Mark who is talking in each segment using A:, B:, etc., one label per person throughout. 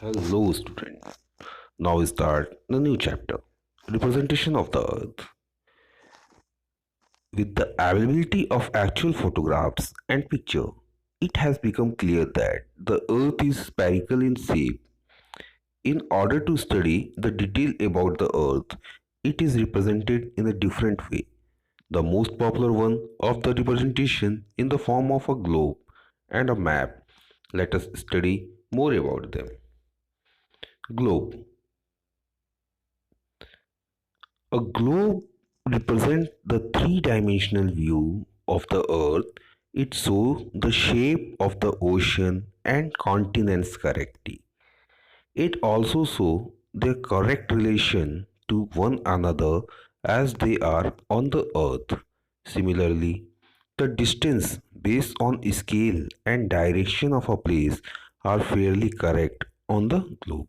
A: Hello, students. Now we start the new chapter, representation of the Earth. With the availability of actual photographs and picture, it has become clear that the Earth is spherical in shape. In order to study the detail about the Earth, it is represented in a different way. The most popular one of the representation in the form of a globe and a map. Let us study more about them. Globe. A globe represents the three-dimensional view of the Earth. It shows the shape of the ocean and continents correctly. It also shows their correct relation to one another as they are on the Earth. Similarly, the distance based on scale and direction of a place are fairly correct on the globe.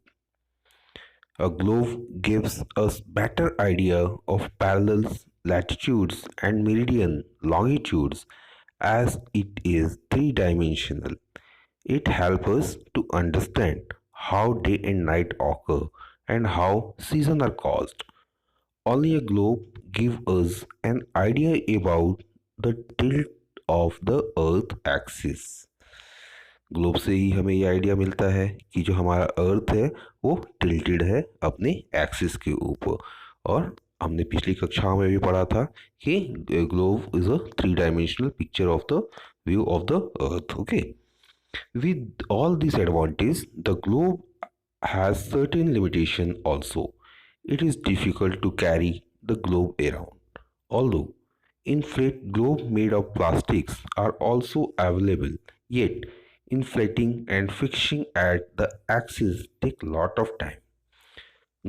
A: A globe gives us better idea of parallels, latitudes and meridian longitudes as it is three-dimensional. It helps us to understand how day and night occur and how seasons are caused. Only a globe gives us an idea about the tilt of the earth axis. Globe से ही हमें ये idea मिलता है कि जो हमारा अर्थ है वो टिल्टेड है अपने एक्सिस के ऊपर। और हमने पिछली कक्षाओं में भी पढ़ा था कि globe is a three dimensional picture of the view of the earth. Okay, with all these advantages, the globe has certain limitation also. It is difficult to carry the globe around, although inflate globe made of plastics are also available, yet inflating and fixing at the axis take lot of time.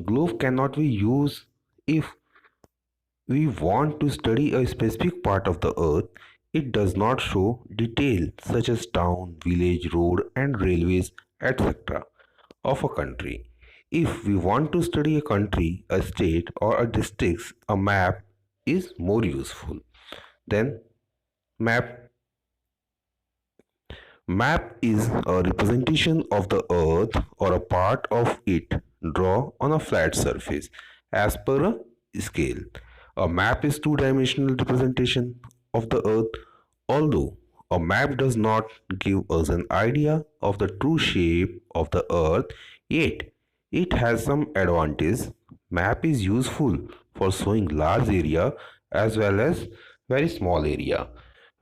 A: Globe cannot be used if we want to study a specific part of the earth. It does not show detail such as town, village, road and railways, etc. of a country. If we want to study a country, a state or a district, a map is more useful. Then map Map is a representation of the earth or a part of it drawn on a flat surface as per a scale. A map is two-dimensional representation of the earth. Although a map does not give us an idea of the true shape of the earth, yet it has some advantage. Map is useful for showing large area as well as very small area.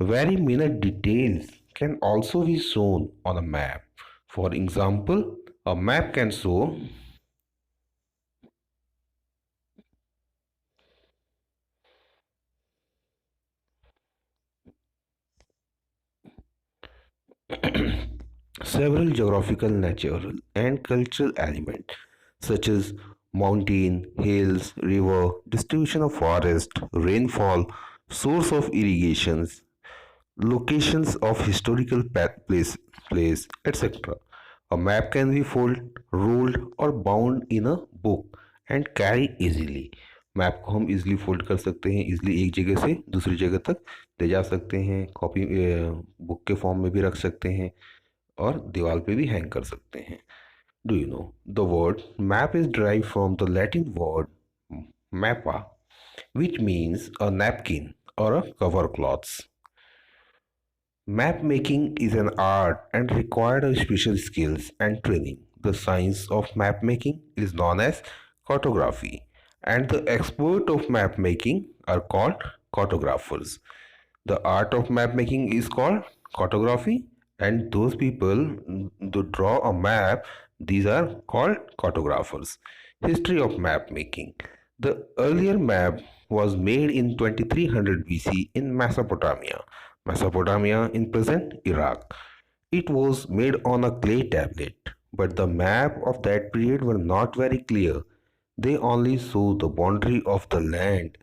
A: Very minute details can also be shown on a map. For example, a map can show several geographical, natural, and cultural elements such as mountain, hills, river, distribution of forest, rainfall, source of irrigations, locations of historical place, etc. A map can be folded, rolled or bound in a book and carry easily. Map को हम easily fold कर सकते हैं, easily एक जगह से दूसरी जगह तक ले जा सकते हैं, कॉपी बुक के फॉर्म में भी रख सकते हैं और दीवार पे भी हैंग कर सकते हैं। Do you know the word map is derived from the Latin word mappa, which means a napkin or a cover cloths. Map making is an art and required special skills and training. The science of map making is known as cartography, and the expert of map making are called cartographers. The art of map making is called cartography, and those people to draw a map, these are called cartographers. History of map making. The earlier map was made in 2300 BC in Mesopotamia in present Iraq. It was made on a clay tablet, but the map of that period were not very clear. They only show the boundary of the land.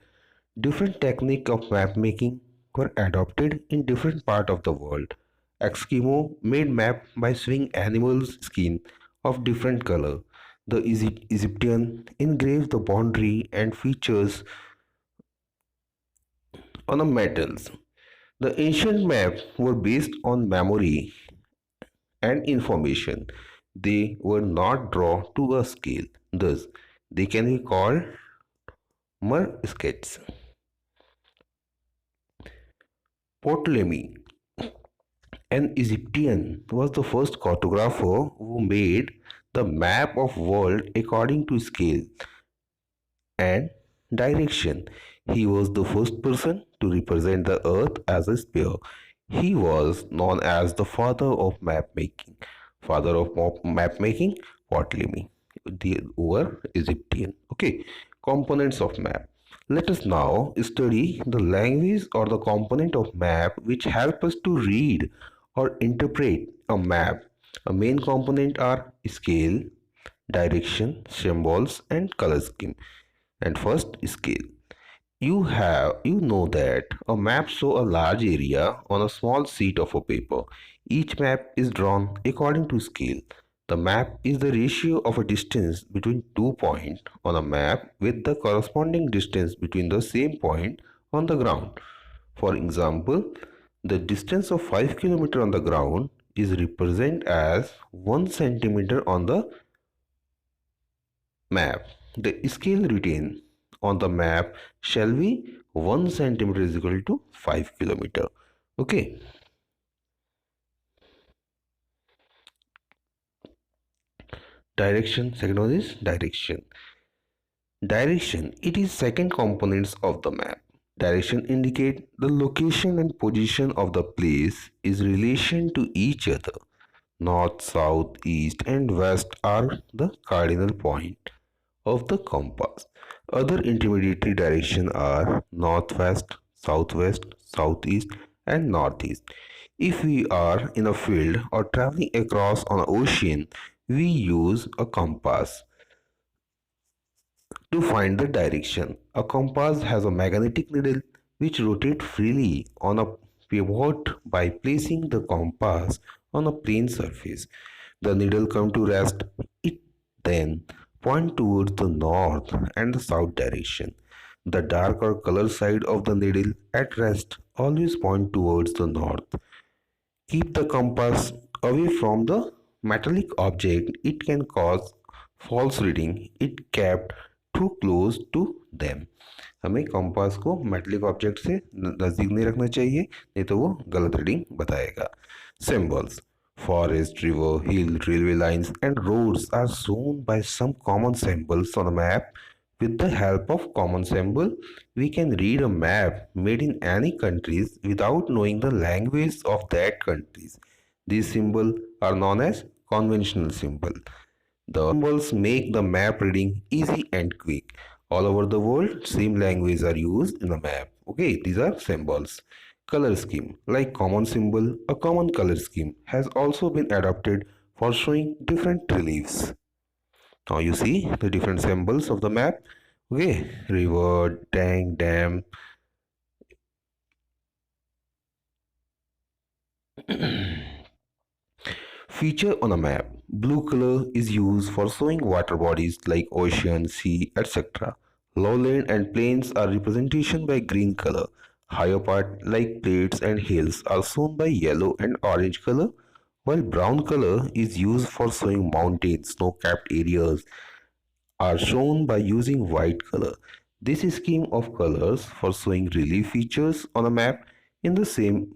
A: Different technique of map making were adopted in different part of the world. Eskimo made map by showing animals' skin of different color. The Egyptian engraved the boundary and features on the metals. The ancient maps were based on memory and information. They were not drawn to a scale. Thus, they can be called mer sketches. Ptolemy, an Egyptian, was the first cartographer who made the map of world according to scale and direction. He was the first person to represent the earth as a sphere. He was known as the father of map making. Father of map making, Ptolemy, the over Egyptian. Okay, components of map. Let us now study the language or the component of map which help us to read or interpret a map. A main component are scale, direction, symbols, and color scheme. And first, scale. You know that a map shows a large area on a small sheet of a paper. Each map is drawn according to scale. The map is the ratio of a distance between 2 points on a map with the corresponding distance between the same point on the ground. For example, the distance of 5 km on the ground is represented as 1 centimeter on the map. The scale written on the map shall be 1 centimeter is equal to 5 kilometer. Okay. Direction. Second one is direction. Direction. It is second components of the map. Direction indicate the location and position of the place is relation to each other. North, south, east and west are the cardinal point of the compass. Other intermediary directions are northwest, southwest, southeast, and northeast. If we are in a field or traveling across an ocean, we use a compass to find the direction. A compass has a magnetic needle which rotates freely on a pivot by placing the compass on a plane surface. The needle comes to rest. It then point towards the north and the south direction. The dark or color side of the needle at rest always point towards the north. Keep the compass away from the metallic object. It can cause false reading. It kept too close to them. हमें compass को metallic object से नज़दीक नहीं रखना चाहिए, नहीं तो वो गलत रीडिंग बताएगा. Symbols. Forest, river, hill, railway lines and roads are shown by some common symbols on a map. With the help of common symbol, we can read a map made in any countries without knowing the language of that countries. These symbols are known as conventional symbol. The symbols make the map reading easy and quick. All over the world, same language are used in the map. Okay, these are symbols. Color scheme. Like common symbol, a common color scheme has also been adopted for showing different reliefs. Now you see the different symbols of the map. Okay, river, tank, dam. Feature on a map. Blue color is used for showing water bodies like ocean, sea, etc. Lowland and plains are representation by green color. Higher part like plains and hills are shown by yellow and orange color, while brown color is used for showing mountains, snow-capped areas are shown by using white color. This scheme of colors for showing relief features on a map in the same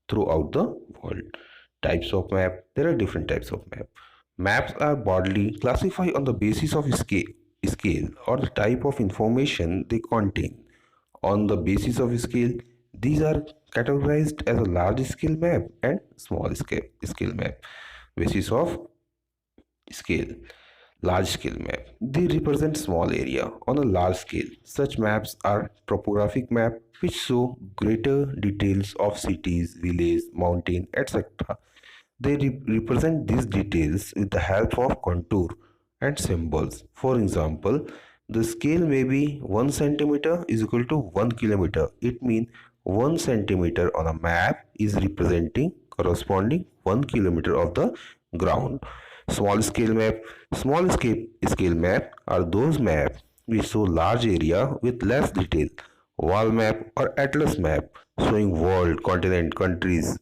A: throughout the world. Types of map. There are different types of map. Maps are broadly classified on the basis of scale or the type of information they contain. On the basis of scale, these are categorized as a large scale map and small scale map. Basis of scale. Large scale map. They represent small area on a large scale. Such maps are topographic map which show greater details of cities, villages, mountain, etc. They represent these details with the help of contour and symbols. For example, the scale may be 1 centimeter is equal to 1 kilometer. It means 1 centimeter on a map is representing corresponding 1 kilometer of the ground. Small scale map. Small scale map are those maps which show large area with less detail. Wall map or atlas map showing world, continent, countries,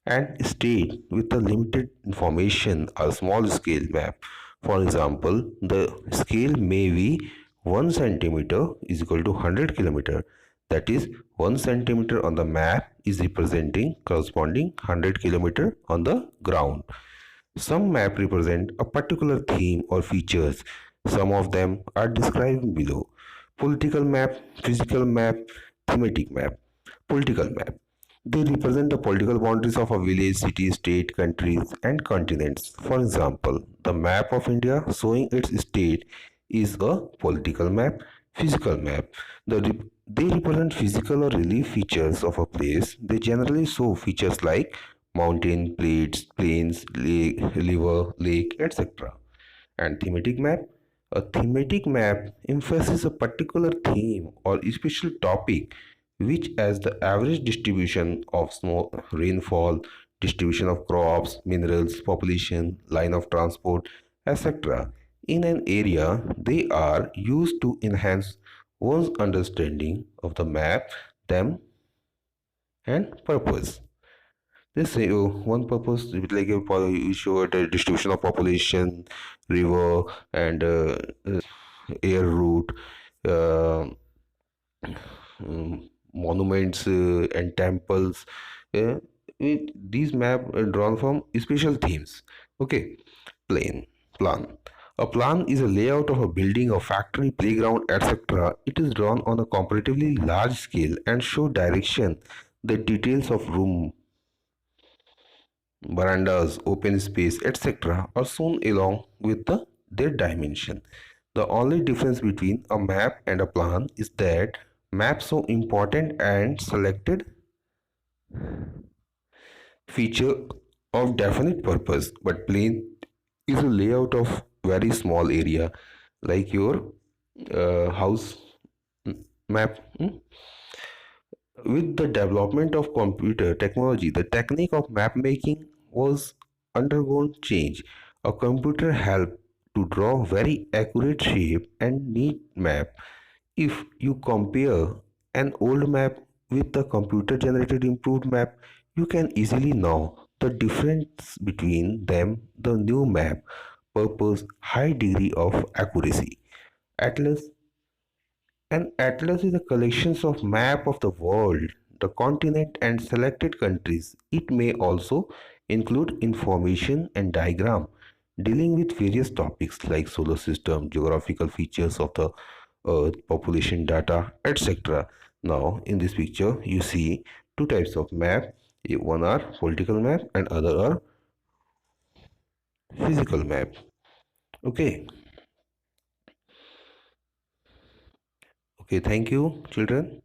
A: and state with a limited information or small scale map. For example, the scale may be 1 centimeter is equal to 100 kilometer. That is, 1 centimeter on the map is representing corresponding 100 kilometer on the ground. Some maps represent a particular theme or features. Some of them are described below. Political map, physical map, thematic map. Political map. They represent the political boundaries of a village, city, state, countries, and continents. For example, the map of India showing its state is a political map. Physical map. They represent physical or relief features of a place. They generally show features like mountain, plains, lake, river, lake, etc. And thematic map. A thematic map emphasizes a particular theme or special topic which as the average distribution of snow, rainfall, distribution of crops, minerals, population, line of transport, etc. in an area. They are used to enhance one's understanding of the map, them, and purpose. They say one purpose like you show the distribution of population, river, and air route, uh, monuments and temples. These map drawn from special themes. Okay, plane plan. A plan is a layout of a building, a factory, playground, etc. It is drawn on a comparatively large scale and show direction. The details of room, verandas, open space, etc. are shown along with their dimension. The only difference between a map and a plan is that maps show important and selected feature of definite purpose, but plane is a layout of very small area like your house map. With the development of computer technology, the technique of map making was undergone change. A computer helped to draw very accurate shape and neat map. If you compare an old map with the computer generated improved map, you can easily know the difference between them. The new map purpose high degree of accuracy. Atlas. An atlas is a collection of map of the world, the continent and selected countries. It may also include information and diagram dealing with various topics like solar system, geographical features of the earth, population data, etc. Now in this picture you see two types of map. One are political map and other are physical map. Okay. Okay, thank you children.